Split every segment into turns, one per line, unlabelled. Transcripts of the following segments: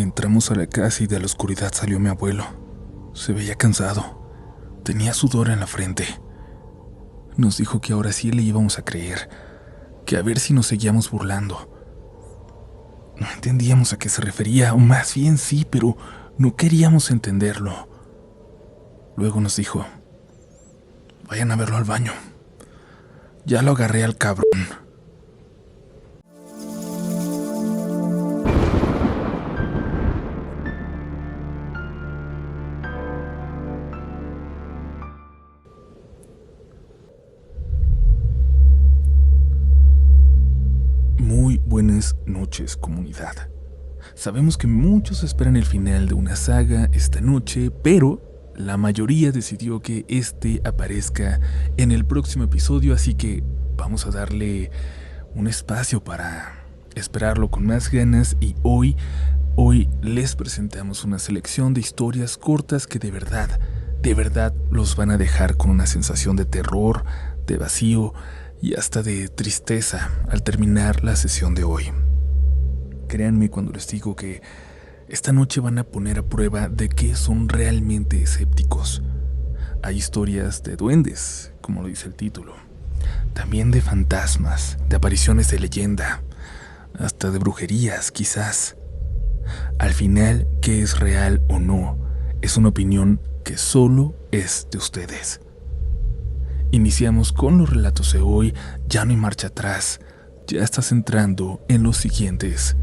Entramos a la casa y de la oscuridad salió mi abuelo. Se veía cansado. Tenía sudor en la frente. Nos dijo que ahora sí le íbamos a creer, que a ver si nos seguíamos burlando. No entendíamos a qué se refería, o más bien sí, pero no queríamos entenderlo. Luego nos dijo: vayan a verlo al baño. Ya lo agarré al cabrón. Muy buenas noches, comunidad. Sabemos que muchos esperan el final de una saga esta noche, pero la mayoría decidió que este aparezca en el próximo episodio, así que vamos a darle un espacio para esperarlo con más ganas. Y hoy les presentamos una selección de historias cortas que de verdad los van a dejar con una sensación de terror, de vacío y hasta de tristeza al terminar la sesión de hoy. Créanme cuando les digo que esta noche van a poner a prueba de que son realmente escépticos. Hay historias de duendes, como lo dice el título, también de fantasmas, de apariciones de leyenda, hasta de brujerías quizás. Al final, qué es real o no, es una opinión que solo es de ustedes. Iniciamos con los relatos de hoy. Ya no hay marcha atrás. Ya estás entrando en los siguientes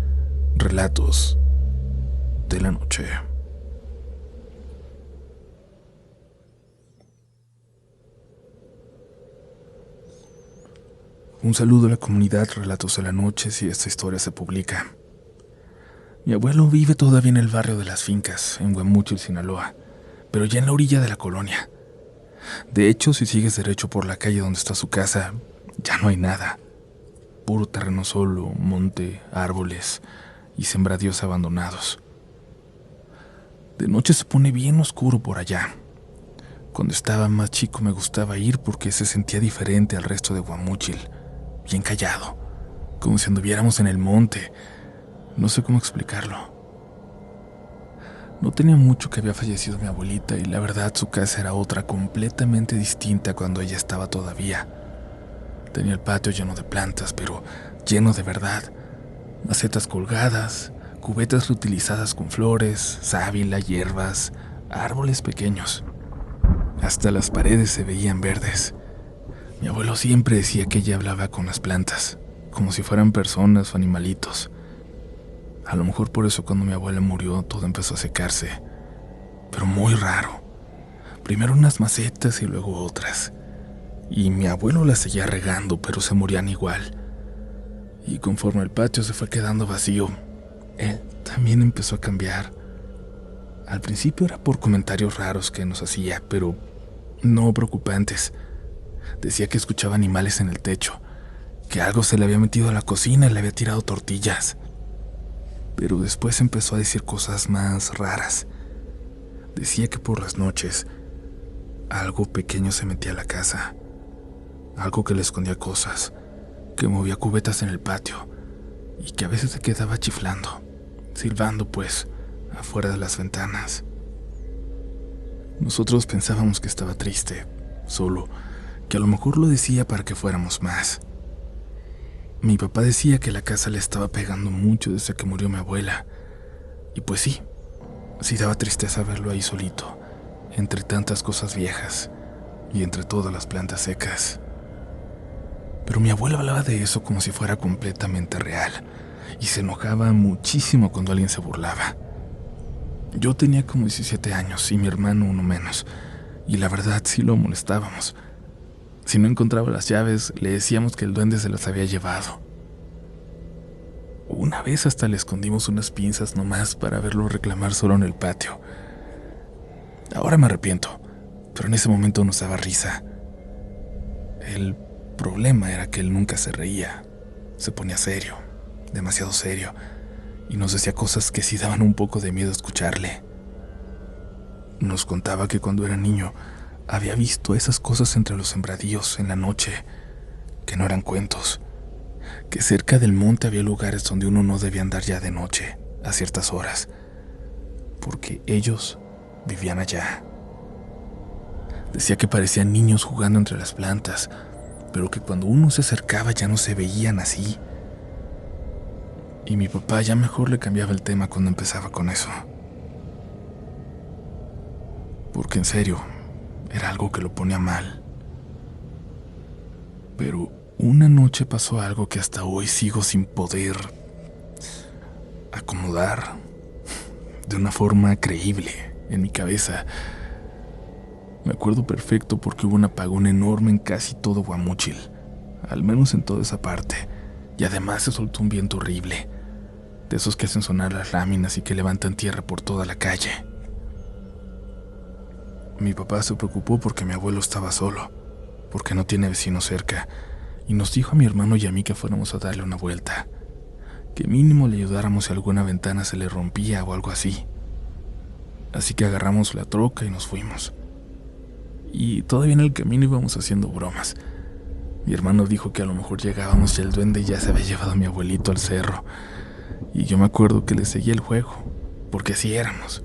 relatos de la noche. Un saludo a la comunidad Relatos de la Noche si esta historia se publica. Mi abuelo vive todavía en el barrio de Las Fincas, en Guamúchil, Sinaloa, pero ya en la orilla de la colonia. De hecho, si sigues derecho por la calle donde está su casa, ya no hay nada. Puro terreno solo, monte, árboles y sembradíos abandonados. De noche se pone bien oscuro por allá. Cuando estaba más chico me gustaba ir porque se sentía diferente al resto de Guamúchil, bien callado, como si anduviéramos en el monte. No sé cómo explicarlo. No tenía mucho que había fallecido mi abuelita y la verdad su casa era otra completamente distinta cuando ella estaba todavía. Tenía el patio lleno de plantas, pero lleno de verdad. Macetas colgadas, cubetas reutilizadas con flores, sábila, hierbas, árboles pequeños. Hasta las paredes se veían verdes. Mi abuelo siempre decía que ella hablaba con las plantas, como si fueran personas o animalitos. A lo mejor por eso cuando mi abuela murió todo empezó a secarse, pero muy raro. Primero unas macetas y luego otras. Y mi abuelo las seguía regando, pero se morían igual. Y conforme el patio se fue quedando vacío, él también empezó a cambiar. Al principio era por comentarios raros que nos hacía, pero no preocupantes. Decía que escuchaba animales en el techo, que algo se le había metido a la cocina y le había tirado tortillas. Pero después empezó a decir cosas más raras. Decía que por las noches algo pequeño se metía a la casa, algo que le escondía cosas, que movía cubetas en el patio y que a veces se quedaba chiflando, silbando pues, afuera de las ventanas. Nosotros pensábamos que estaba triste, solo, que a lo mejor lo decía para que fuéramos más. Mi papá decía que la casa le estaba pegando mucho desde que murió mi abuela. Y pues sí daba tristeza verlo ahí solito, entre tantas cosas viejas y entre todas las plantas secas. Pero mi abuelo hablaba de eso como si fuera completamente real, y se enojaba muchísimo cuando alguien se burlaba. Yo tenía como 17 años y mi hermano uno menos, y la verdad sí lo molestábamos. Si no encontraba las llaves, le decíamos que el duende se las había llevado. Una vez hasta le escondimos unas pinzas nomás para verlo reclamar solo en el patio. Ahora me arrepiento, pero en ese momento nos daba risa. El problema era que él nunca se reía. Se ponía serio, demasiado serio, y nos decía cosas que sí daban un poco de miedo escucharle. Nos contaba que cuando era niño había visto esas cosas entre los sembradíos en la noche, que no eran cuentos, que cerca del monte había lugares donde uno no debía andar ya de noche, a ciertas horas, porque ellos vivían allá. Decía que parecían niños jugando entre las plantas, pero que cuando uno se acercaba ya no se veían así. Y mi papá ya mejor le cambiaba el tema cuando empezaba con eso. Porque en serio, era algo que lo ponía mal. Pero una noche pasó algo que hasta hoy sigo sin poder acomodar de una forma creíble en mi cabeza. Me acuerdo perfecto porque hubo un apagón enorme en casi todo Guamúchil, al menos en toda esa parte, y además se soltó un viento horrible, de esos que hacen sonar las láminas y que levantan tierra por toda la calle. Mi papá se preocupó porque mi abuelo estaba solo, porque no tiene vecinos cerca, y nos dijo a mi hermano y a mí que fuéramos a darle una vuelta, que mínimo le ayudáramos si alguna ventana se le rompía o algo así. Así que agarramos la troca y nos fuimos. Y todavía en el camino íbamos haciendo bromas. Mi hermano dijo que a lo mejor llegábamos y el duende ya se había llevado a mi abuelito al cerro. Y yo me acuerdo que le seguía el juego, porque así éramos.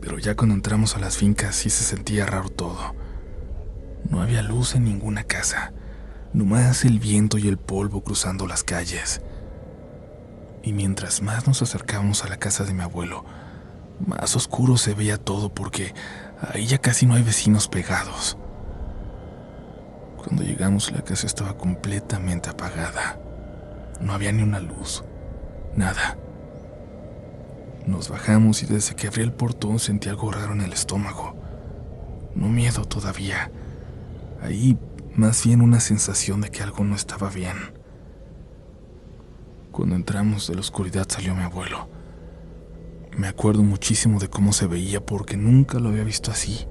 Pero ya cuando entramos a las fincas sí se sentía raro todo. No había luz en ninguna casa, nomás el viento y el polvo cruzando las calles. Y mientras más nos acercábamos a la casa de mi abuelo, más oscuro se veía todo porque ahí ya casi no hay vecinos pegados. Cuando llegamos la casa estaba completamente apagada. No había ni una luz, nada. Nos bajamos y desde que abrí el portón sentí algo raro en el estómago. No miedo todavía. Ahí más bien una sensación de que algo no estaba bien. Cuando entramos de la oscuridad salió mi abuelo. Me acuerdo muchísimo de cómo se veía porque nunca lo había visto así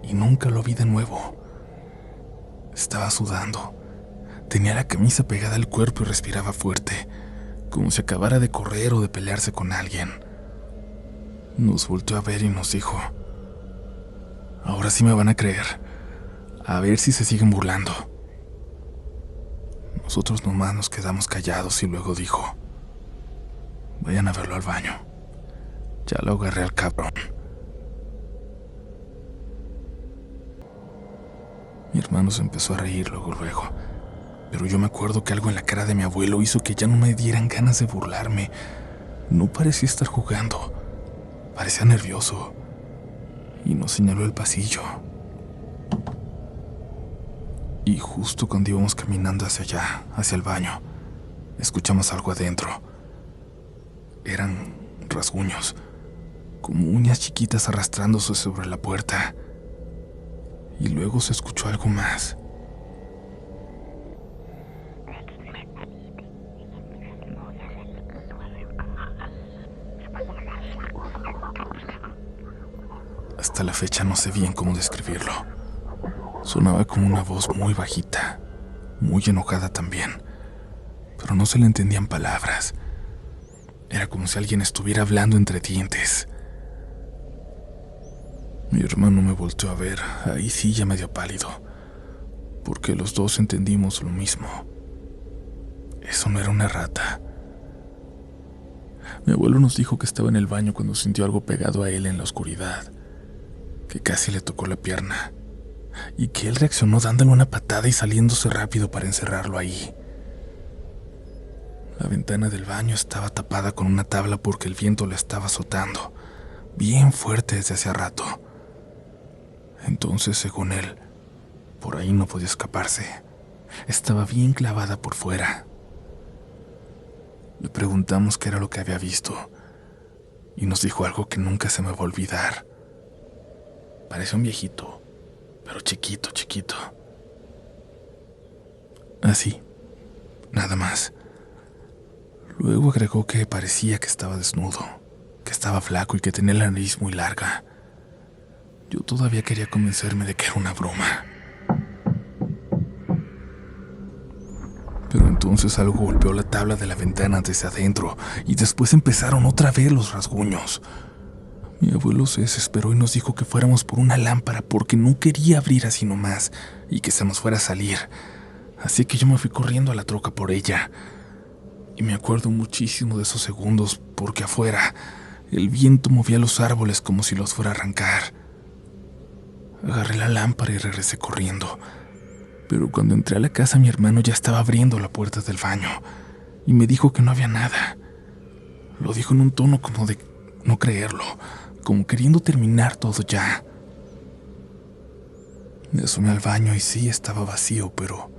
y nunca lo vi de nuevo. Estaba sudando, tenía la camisa pegada al cuerpo y respiraba fuerte, como si acabara de correr o de pelearse con alguien. Nos volteó a ver y nos dijo: ahora sí me van a creer, a ver si se siguen burlando. Nosotros nomás nos quedamos callados y luego dijo: vayan a verlo al baño. Ya lo agarré al cabrón. Mi hermano se empezó a reír luego, pero yo me acuerdo que algo en la cara de mi abuelo hizo que ya no me dieran ganas de burlarme. No parecía estar jugando, parecía nervioso, y nos señaló el pasillo. Y justo cuando íbamos caminando hacia allá, hacia el baño, escuchamos algo adentro. Eran rasguños, como uñas chiquitas arrastrándose sobre la puerta. Y luego se escuchó algo más. Hasta la fecha no sé bien cómo describirlo. Sonaba como una voz muy bajita, muy enojada también, pero no se le entendían palabras. Era como si alguien estuviera hablando entre dientes. Mi hermano me volteó a ver, ahí sí ya medio pálido, porque los dos entendimos lo mismo. Eso no era una rata. Mi abuelo nos dijo que estaba en el baño cuando sintió algo pegado a él en la oscuridad, que casi le tocó la pierna, y que él reaccionó dándole una patada y saliéndose rápido para encerrarlo ahí. La ventana del baño estaba tapada con una tabla porque el viento la estaba azotando, bien fuerte desde hace rato. Entonces, según él, por ahí no podía escaparse. Estaba bien clavada por fuera. Le preguntamos qué era lo que había visto, y nos dijo algo que nunca se me va a olvidar. Parecía un viejito, pero chiquito, chiquito. Así, nada más. Luego agregó que parecía que estaba desnudo, que estaba flaco y que tenía la nariz muy larga. Yo todavía quería convencerme de que era una broma. Pero entonces algo golpeó la tabla de la ventana desde adentro y después empezaron otra vez los rasguños. Mi abuelo se desesperó y nos dijo que fuéramos por una lámpara porque no quería abrir así nomás y que se nos fuera a salir. Así que yo me fui corriendo a la troca por ella. Y me acuerdo muchísimo de esos segundos porque afuera el viento movía los árboles como si los fuera a arrancar. Agarré la lámpara y regresé corriendo. Pero cuando entré a la casa, mi hermano ya estaba abriendo la puerta del baño y me dijo que no había nada. Lo dijo en un tono como de no creerlo, como queriendo terminar todo ya. Me asomé al baño y sí, estaba vacío, pero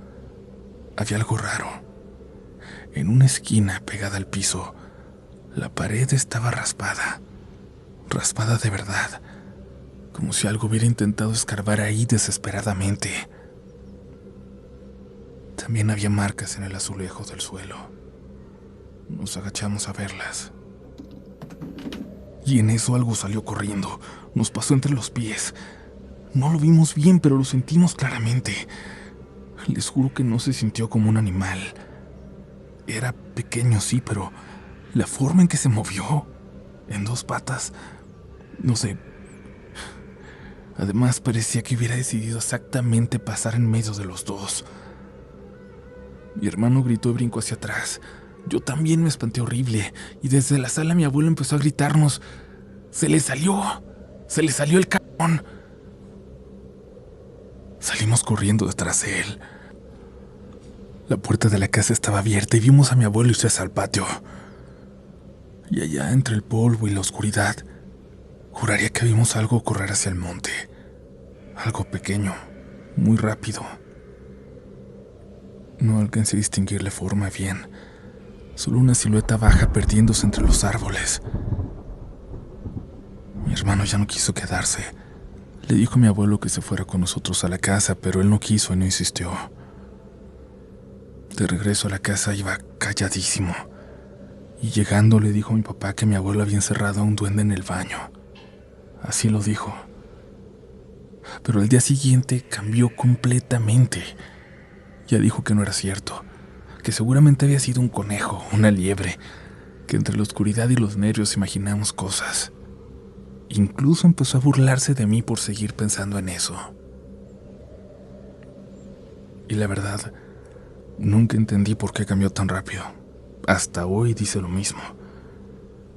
había algo raro. En una esquina pegada al piso, la pared estaba raspada. Raspada de verdad, como si algo hubiera intentado escarbar ahí desesperadamente. También había marcas en el azulejo del suelo. Nos agachamos a verlas. Y en eso algo salió corriendo. Nos pasó entre los pies. No lo vimos bien, pero lo sentimos claramente. Les juro que no se sintió como un animal. Era pequeño, sí, pero la forma en que se movió, en dos patas, no sé. Además, parecía que hubiera decidido exactamente pasar en medio de los dos. Mi hermano gritó y brincó hacia atrás. Yo también me espanté horrible, y desde la sala mi abuelo empezó a gritarnos: ¡Se le salió! ¡Se le salió el cabrón! Salimos corriendo detrás de él. La puerta de la casa estaba abierta y vimos a mi abuelo irse al patio. Y allá, entre el polvo y la oscuridad, juraría que vimos algo correr hacia el monte. Algo pequeño, muy rápido. No alcancé a distinguirle forma bien. Solo una silueta baja perdiéndose entre los árboles. Mi hermano ya no quiso quedarse. Le dijo a mi abuelo que se fuera con nosotros a la casa, pero él no quiso y no insistió. De regreso a la casa iba calladísimo. Y llegando le dijo a mi papá que mi abuelo había encerrado a un duende en el baño. Así lo dijo. Pero al día siguiente cambió completamente. Ya dijo que no era cierto, que seguramente había sido un conejo, una liebre, que entre la oscuridad y los nervios imaginamos cosas. Incluso empezó a burlarse de mí por seguir pensando en eso. Y la verdad, nunca entendí por qué cambió tan rápido. Hasta hoy dice lo mismo.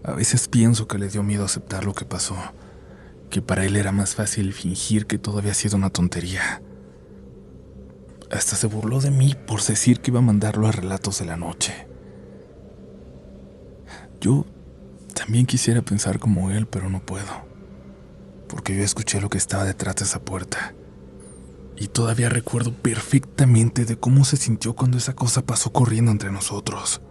A veces pienso que le dio miedo aceptar lo que pasó, que para él era más fácil fingir que todo había sido una tontería. Hasta se burló de mí por decir que iba a mandarlo a Relatos de la Noche. Yo también quisiera pensar como él, pero no puedo, porque yo escuché lo que estaba detrás de esa puerta. Y todavía recuerdo perfectamente de cómo se sintió cuando esa cosa pasó corriendo entre nosotros.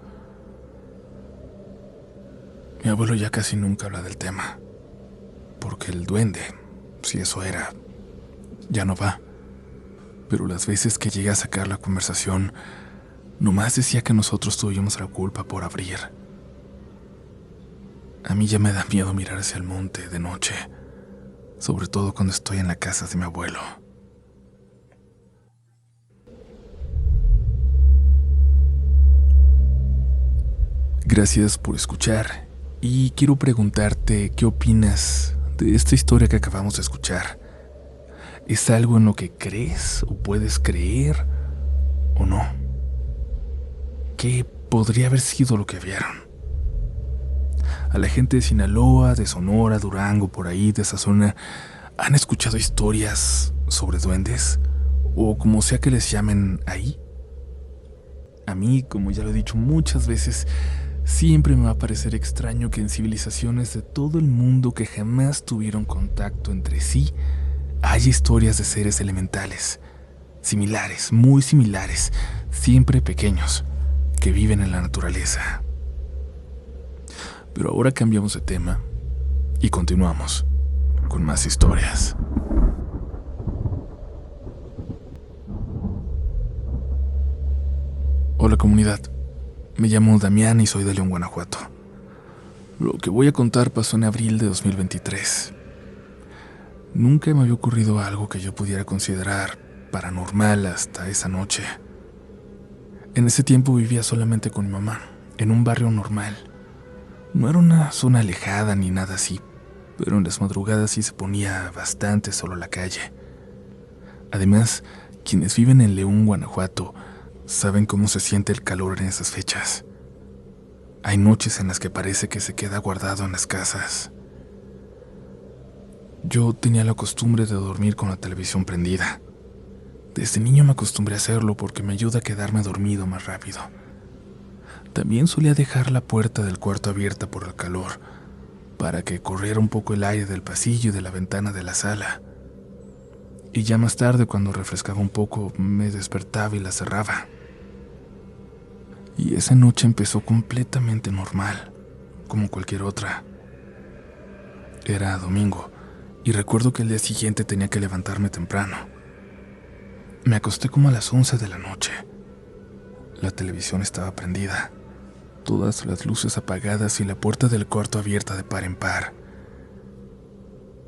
Mi abuelo ya casi nunca habla del tema, porque el duende, si eso era, ya no va. Pero las veces que llegué a sacar la conversación, nomás decía que nosotros tuvimos la culpa por abrir. A mí ya me da miedo mirar hacia el monte de noche, sobre todo cuando estoy en la casa de mi abuelo. Gracias por escuchar y quiero preguntarte qué opinas de esta historia que acabamos de escuchar. ¿Es algo en lo que crees o puedes creer o no? ¿Qué podría haber sido lo que vieron? A la gente de Sinaloa, de Sonora, Durango, por ahí, de esa zona, ¿han escuchado historias sobre duendes? O como sea que les llamen ahí. A mí, como ya lo he dicho muchas veces, siempre me va a parecer extraño que en civilizaciones de todo el mundo que jamás tuvieron contacto entre sí, hay historias de seres elementales, similares, muy similares, siempre pequeños, que viven en la naturaleza. Pero ahora cambiamos de tema y continuamos con más historias. Hola comunidad, me llamo Damián y soy de León, Guanajuato. Lo que voy a contar pasó en abril de 2023. Nunca me había ocurrido algo que yo pudiera considerar paranormal hasta esa noche. En ese tiempo vivía solamente con mi mamá, en un barrio normal. No era una zona alejada ni nada así, pero en las madrugadas sí se ponía bastante solo la calle. Además, quienes viven en León, Guanajuato, saben cómo se siente el calor en esas fechas. Hay noches en las que parece que se queda guardado en las casas. Yo tenía la costumbre de dormir con la televisión prendida. Desde niño me acostumbré a hacerlo porque me ayuda a quedarme dormido más rápido. También solía dejar la puerta del cuarto abierta por el calor, para que corriera un poco el aire del pasillo y de la ventana de la sala. Y ya más tarde, cuando refrescaba un poco, me despertaba y la cerraba. Y esa noche empezó completamente normal, como cualquier otra. Era domingo, y recuerdo que el día siguiente tenía que levantarme temprano. Me acosté como a las 11 de la noche. La televisión estaba prendida, todas las luces apagadas y la puerta del cuarto abierta de par en par.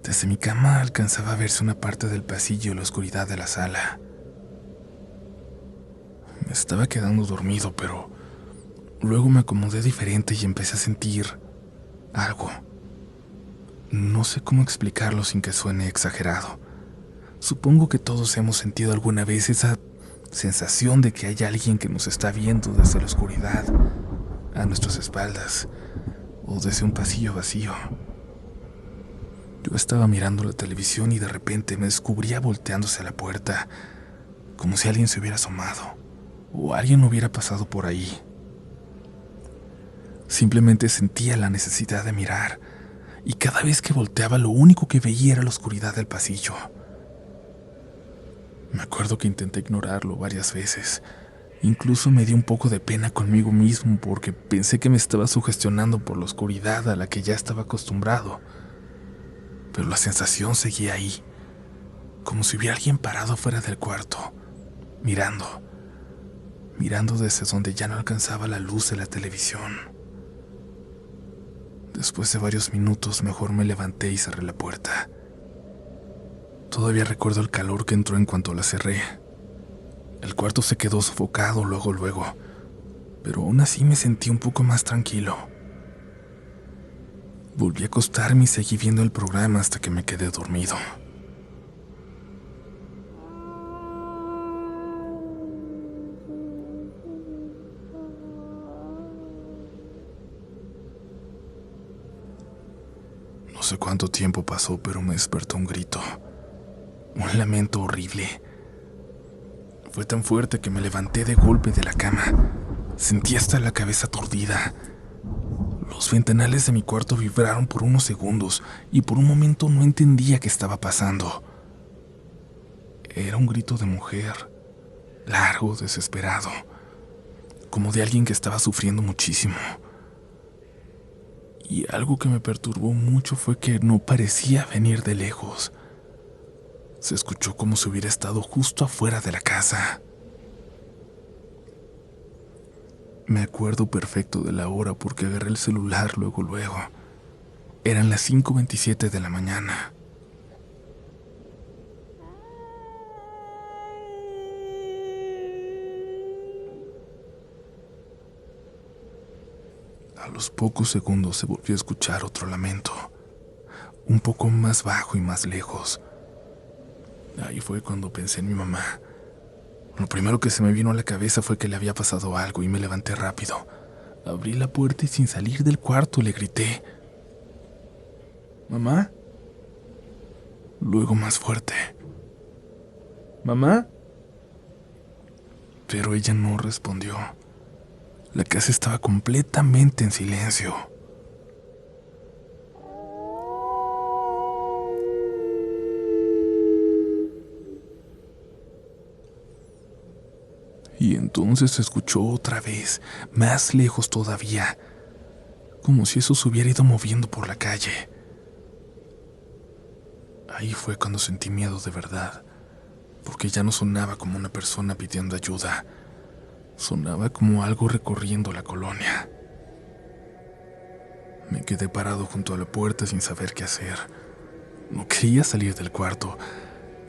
Desde mi cama alcanzaba a verse una parte del pasillo y la oscuridad de la sala. Me estaba quedando dormido, pero luego me acomodé diferente y empecé a sentir algo. No sé cómo explicarlo sin que suene exagerado. Supongo que todos hemos sentido alguna vez esa sensación de que hay alguien que nos está viendo desde la oscuridad, a nuestras espaldas, o desde un pasillo vacío. Yo estaba mirando la televisión y de repente me descubría volteándose a la puerta, como si alguien se hubiera asomado, o alguien hubiera pasado por ahí. Simplemente sentía la necesidad de mirar, y cada vez que volteaba lo único que veía era la oscuridad del pasillo. Me acuerdo que intenté ignorarlo varias veces. Incluso me dio un poco de pena conmigo mismo porque pensé que me estaba sugestionando por la oscuridad a la que ya estaba acostumbrado. Pero la sensación seguía ahí, como si hubiera alguien parado fuera del cuarto, mirando desde donde ya no alcanzaba la luz de la televisión. Después de varios minutos, mejor me levanté y cerré la puerta. Todavía recuerdo el calor que entró en cuanto la cerré. El cuarto se quedó sofocado luego, pero aún así me sentí un poco más tranquilo. Volví a acostarme y seguí viendo el programa hasta que me quedé dormido. No sé cuánto tiempo pasó, pero me despertó un grito. Un lamento horrible. Fue tan fuerte que me levanté de golpe de la cama. Sentí hasta la cabeza aturdida. Los ventanales de mi cuarto vibraron por unos segundos y por un momento no entendía qué estaba pasando. Era un grito de mujer, largo, desesperado, como de alguien que estaba sufriendo muchísimo. Y algo que me perturbó mucho fue que no parecía venir de lejos. Se escuchó como si hubiera estado justo afuera de la casa. Me acuerdo perfecto de la hora porque agarré el celular luego. Eran las 5:27 de la mañana. A los pocos segundos se volvió a escuchar otro lamento, un poco más bajo y más lejos. Ahí fue cuando pensé en mi mamá. Lo primero que se me vino a la cabeza fue que le había pasado algo y me levanté rápido. Abrí la puerta y sin salir del cuarto le grité: ¿Mamá? Luego más fuerte: ¿Mamá? Pero ella no respondió. La casa estaba completamente en silencio. Y entonces se escuchó otra vez, más lejos todavía, como si eso se hubiera ido moviendo por la calle. Ahí fue cuando sentí miedo de verdad, porque ya no sonaba como una persona pidiendo ayuda, sonaba como algo recorriendo la colonia. Me quedé parado junto a la puerta sin saber qué hacer. No quería salir del cuarto,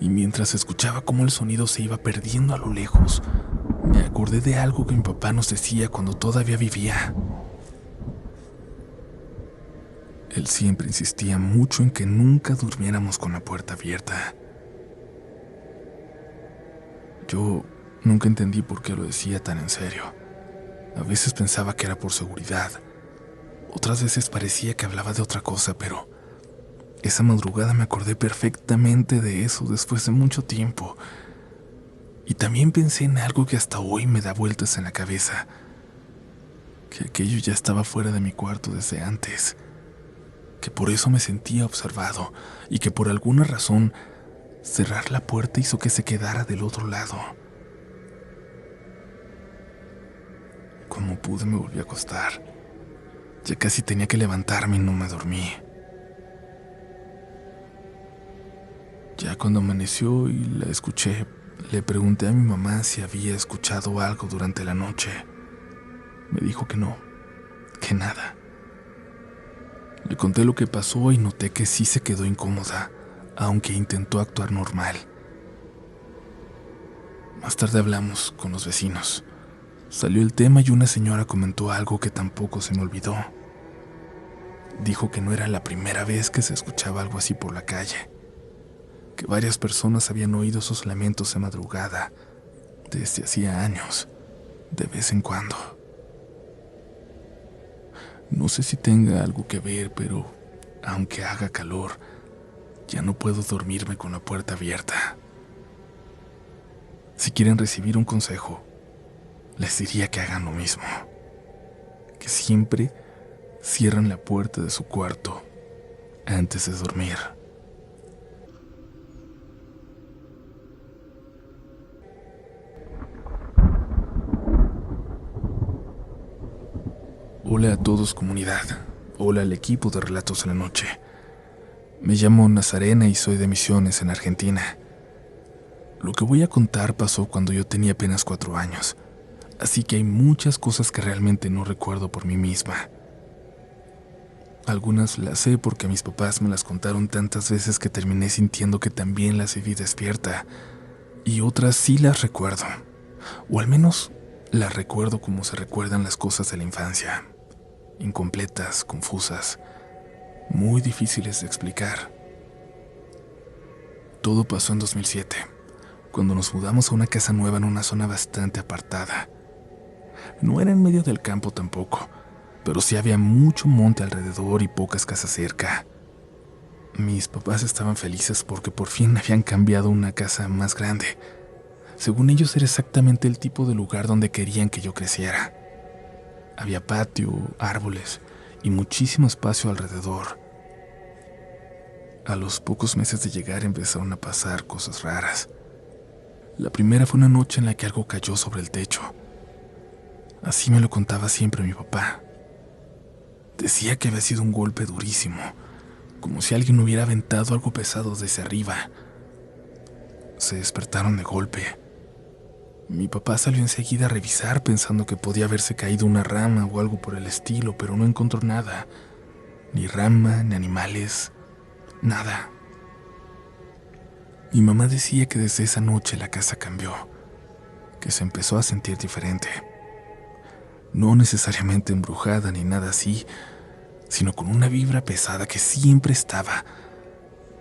y mientras escuchaba cómo el sonido se iba perdiendo a lo lejos, me acordé de algo que mi papá nos decía cuando todavía vivía. Él siempre insistía mucho en que nunca durmiéramos con la puerta abierta. Yo nunca entendí por qué lo decía tan en serio. A veces pensaba que era por seguridad, Otras veces parecía que hablaba de otra cosa, pero esa madrugada me acordé perfectamente de eso después de mucho tiempo. Y también pensé en algo que hasta hoy me da vueltas en la cabeza, que aquello ya estaba fuera de mi cuarto desde antes, que por eso me sentía observado y que por alguna razón cerrar la puerta hizo que se quedara del otro lado. Como pude me volví a acostar. Ya casi tenía que levantarme y no me dormí. Ya cuando amaneció y la escuché, le pregunté a mi mamá si había escuchado algo durante la noche. Me dijo que no, que nada. Le conté lo que pasó y noté que sí se quedó incómoda, aunque intentó actuar normal. Más tarde hablamos con los vecinos. Salió el tema y una señora comentó algo que tampoco se me olvidó. Dijo que no era la primera vez que se escuchaba algo así por la calle, que varias personas habían oído esos lamentos de madrugada desde hacía años, de vez en cuando. No sé si tenga algo que ver, pero aunque haga calor, ya no puedo dormirme con la puerta abierta. Si quieren recibir un consejo, les diría que hagan lo mismo, que siempre cierren la puerta de su cuarto antes de dormir. Hola a todos, comunidad. Hola al equipo de Relatos de la Noche. Me llamo Nazarena y soy de Misiones, en Argentina. Lo que voy a contar pasó cuando yo tenía apenas 4 años, así que hay muchas cosas que realmente no recuerdo por mí misma. Algunas las sé porque mis papás me las contaron tantas veces que terminé sintiendo que también las viví despierta, y otras sí las recuerdo, o al menos las recuerdo como se recuerdan las cosas de la infancia, incompletas, confusas, muy difíciles de explicar. Todo pasó en 2007, cuando nos mudamos a una casa nueva en una zona bastante apartada. No era en medio del campo tampoco, pero sí había mucho monte alrededor y pocas casas cerca. Mis papás estaban felices porque por fin habían cambiado a una casa más grande. Según ellos era exactamente el tipo de lugar donde querían que yo creciera. Había patio, árboles y muchísimo espacio alrededor. A los pocos meses de llegar empezaron a pasar cosas raras. La primera fue una noche en la que algo cayó sobre el techo. Así me lo contaba siempre mi papá. Decía que había sido un golpe durísimo, como si alguien hubiera aventado algo pesado desde arriba. Se despertaron de golpe. Mi papá salió enseguida a revisar pensando que podía haberse caído una rama o algo por el estilo, pero no encontró nada. Ni rama, ni animales, nada. Mi mamá decía que desde esa noche la casa cambió, que se empezó a sentir diferente. No necesariamente embrujada ni nada así, sino con una vibra pesada que siempre estaba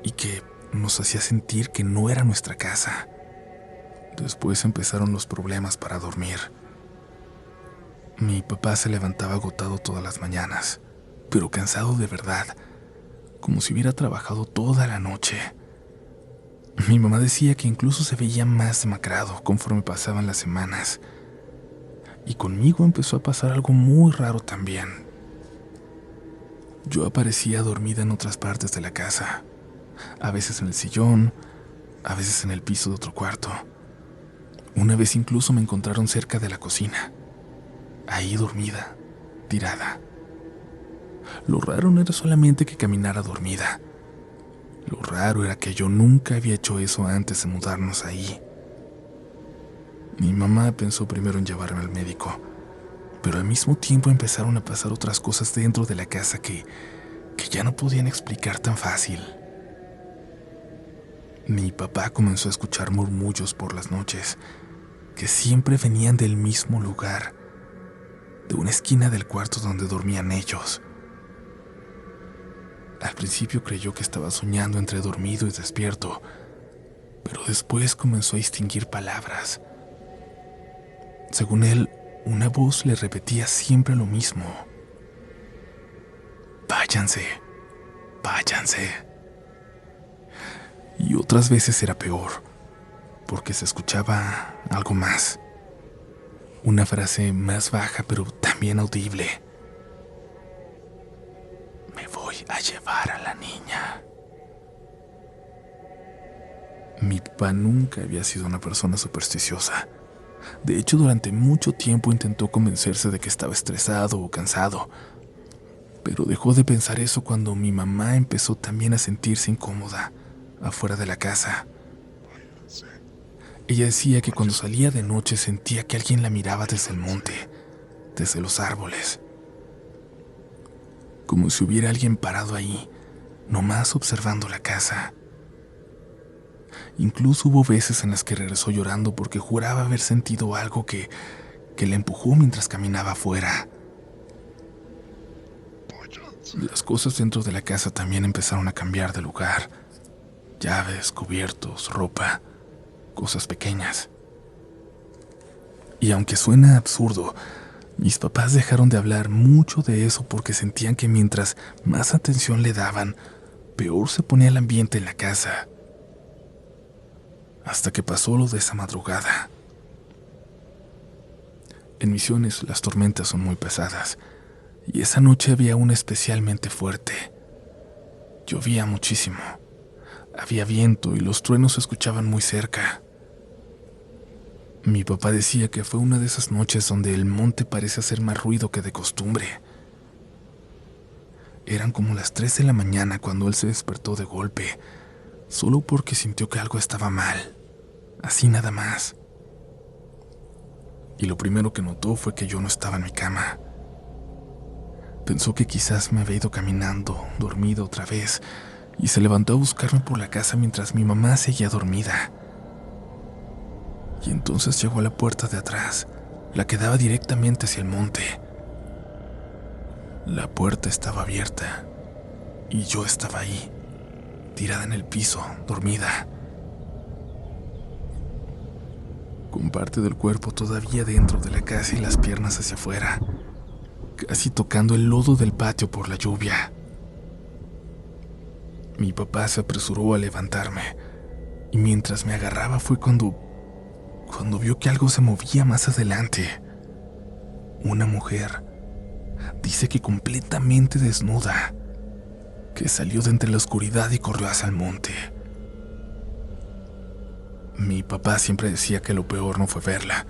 y que nos hacía sentir que no era nuestra casa. Después empezaron los problemas para dormir. Mi papá se levantaba agotado todas las mañanas, pero cansado de verdad, como si hubiera trabajado toda la noche. Mi mamá decía que incluso se veía más demacrado conforme pasaban las semanas. Y conmigo empezó a pasar algo muy raro también. Yo aparecía dormida en otras partes de la casa, a veces en el sillón, a veces en el piso de otro cuarto. Una vez incluso me encontraron cerca de la cocina, ahí dormida, tirada. Lo raro no era solamente que caminara dormida. Lo raro era que yo nunca había hecho eso antes de mudarnos ahí. Mi mamá pensó primero en llevarme al médico, pero al mismo tiempo empezaron a pasar otras cosas dentro de la casa que ya no podían explicar tan fácil. Mi papá comenzó a escuchar murmullos por las noches, que siempre venían del mismo lugar, de una esquina del cuarto donde dormían ellos. Al principio creyó que estaba soñando entre dormido y despierto, pero después comenzó a distinguir palabras. Según él, una voz le repetía siempre lo mismo. váyanse, váyanse. Y otras veces era peor, porque se escuchaba algo más. Una frase más baja, pero también audible. Me voy a llevar a la niña. Mi papá nunca había sido una persona supersticiosa. De hecho, durante mucho tiempo intentó convencerse de que estaba estresado o cansado, pero dejó de pensar eso cuando mi mamá empezó también a sentirse incómoda afuera de la casa. Ella decía que cuando salía de noche sentía que alguien la miraba desde el monte, desde los árboles, como si hubiera alguien parado ahí, nomás observando la casa. Incluso hubo veces en las que regresó llorando porque juraba haber sentido algo que la empujó mientras caminaba afuera. Las cosas dentro de la casa también empezaron a cambiar de lugar. Llaves, cubiertos, ropa, cosas pequeñas. Y aunque suena absurdo, mis papás dejaron de hablar mucho de eso porque sentían que mientras más atención le daban, peor se ponía el ambiente en la casa. Hasta que pasó lo de esa madrugada. En Misiones las tormentas son muy pesadas, y esa noche había una especialmente fuerte. Llovía muchísimo, había viento y los truenos se escuchaban muy cerca. Mi papá decía que fue una de esas noches donde el monte parece hacer más ruido que de costumbre. Eran como las 3 de la mañana cuando él se despertó de golpe, solo porque sintió que algo estaba mal, así nada más. Y lo primero que notó fue que yo no estaba en mi cama. Pensó que quizás me había ido caminando, dormido otra vez, y se levantó a buscarme por la casa mientras mi mamá seguía dormida. Y entonces llegó a la puerta de atrás, la que daba directamente hacia el monte. La puerta estaba abierta, y yo estaba ahí, tirada en el piso, dormida, con parte del cuerpo todavía dentro de la casa y las piernas hacia afuera, casi tocando el lodo del patio por la lluvia. Mi papá se apresuró a levantarme, y mientras me agarraba fue cuando vio que algo se movía más adelante. Una mujer, dice que completamente desnuda, que salió de entre la oscuridad y corrió hacia el monte. Mi papá siempre decía que lo peor no fue verla,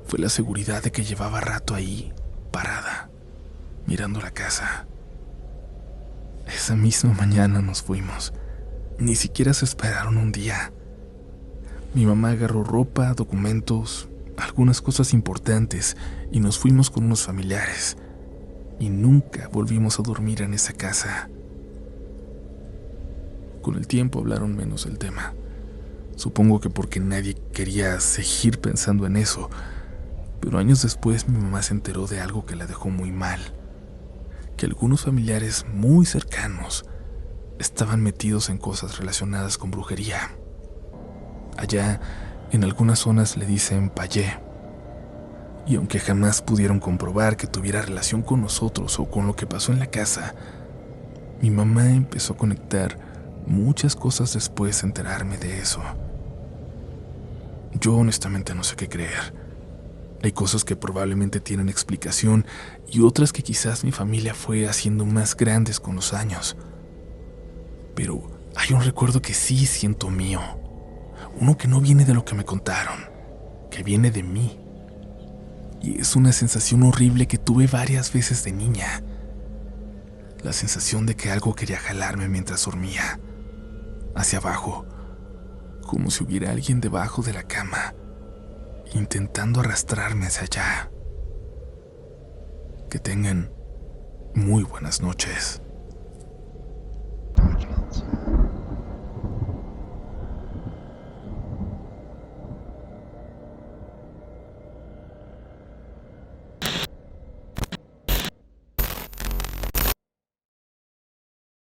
fue la seguridad de que llevaba rato ahí, parada, mirando la casa. Esa misma mañana nos fuimos. Ni siquiera se esperaron un día. Mi mamá agarró ropa, documentos, algunas cosas importantes y nos fuimos con unos familiares. Y nunca volvimos a dormir en esa casa. Con el tiempo hablaron menos del tema. Supongo que porque nadie quería seguir pensando en eso. Pero años después mi mamá se enteró de algo que la dejó muy mal. Que algunos familiares muy cercanos estaban metidos en cosas relacionadas con brujería. Allá, en algunas zonas le dicen payé. Y aunque jamás pudieron comprobar que tuviera relación con nosotros o con lo que pasó en la casa, mi mamá empezó a conectar muchas cosas después de enterarme de eso. Yo honestamente no sé qué creer. Hay cosas que probablemente tienen explicación y otras que quizás mi familia fue haciendo más grandes con los años. Pero hay un recuerdo que sí siento mío. Uno que no viene de lo que me contaron, que viene de mí. Y es una sensación horrible que tuve varias veces de niña. La sensación de que algo quería jalarme mientras dormía, hacia abajo, como si hubiera alguien debajo de la cama, intentando arrastrarme hacia allá. Que tengan muy buenas noches.